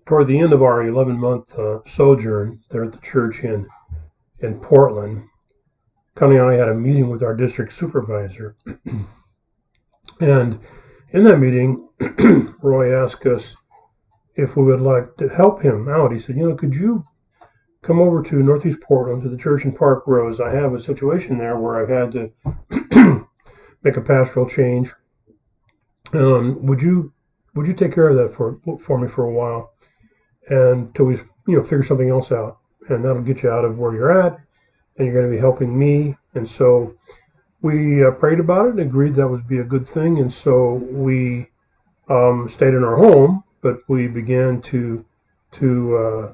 toward the end of our 11-month sojourn there at the church in Portland, Connie and I had a meeting with our district supervisor. And in that meeting, Roy asked us if we would like to help him out. He said, could you come over to Northeast Portland to the church in Parkrose? I have a situation there where I've had to make a pastoral change. Would you take care of that for me for a while, and until we figure something else out, and that'll get you out of where you're at, and you're going to be helping me. And so we prayed about it and agreed that would be a good thing. And so we stayed in our home, but we began to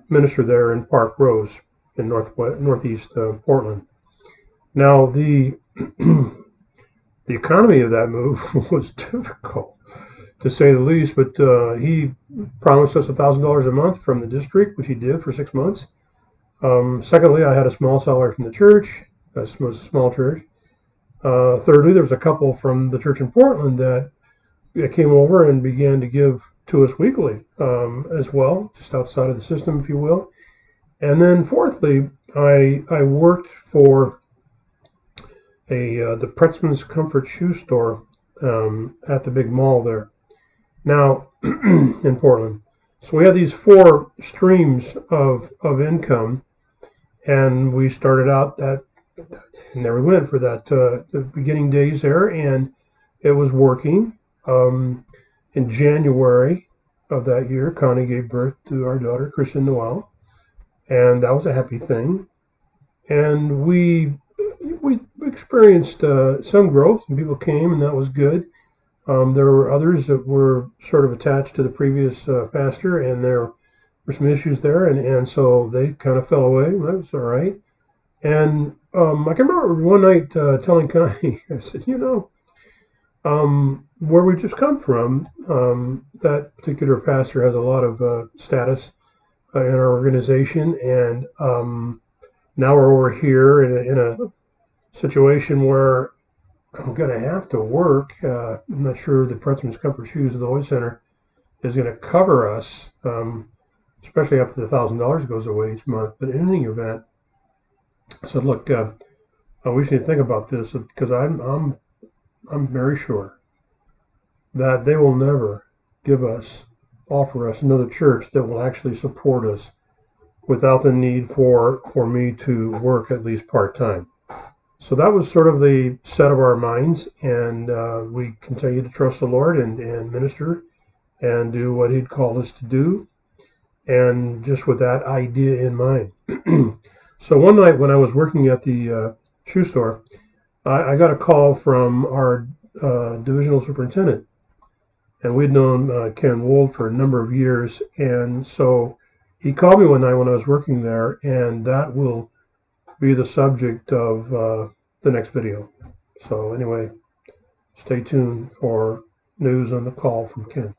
minister there in Parkrose in northeast Portland. Now the economy of that move was difficult, to say the least, but he promised us $1,000 a month from the district, which he did for 6 months. Secondly, I had a small salary from the church. It was a small church. Thirdly, there was a couple from the church in Portland that came over and began to give to us weekly as well, just outside of the system, if you will. And then fourthly, I worked for the Pretzman's Comfort Shoe Store at the big mall there, now in Portland. So we had these 4 streams of income, and we started out that, and there we went for that the beginning days there, and it was working. In January of that year, Connie gave birth to our daughter, Kristen Noel, and that was a happy thing. And we experienced some growth, and people came, and that was good. There were others that were sort of attached to the previous pastor, and there were some issues there, and so they kind of fell away. That was all right. And I can remember one night telling Connie, I said, where we just come from, that particular pastor has a lot of status in our organization, and now we're over here in a situation where I'm going to have to work. I'm not sure the Pretzman's Comfort Shoes of the Lloyd Center is going to cover us, especially after the $1,000 goes away each month. But in any event, I said, look, we should think about this, because I'm very sure that they will never offer us another church that will actually support us without the need for me to work at least part-time. So that was sort of the set of our minds, and we continue to trust the Lord and minister and do what He'd called us to do, and just with that idea in mind. So one night when I was working at the shoe store, I got a call from our divisional superintendent, and we'd known Ken Wold for a number of years, and so he called me one night when I was working there, and that will be the subject of the next video. So anyway, stay tuned for news on the call from Ken.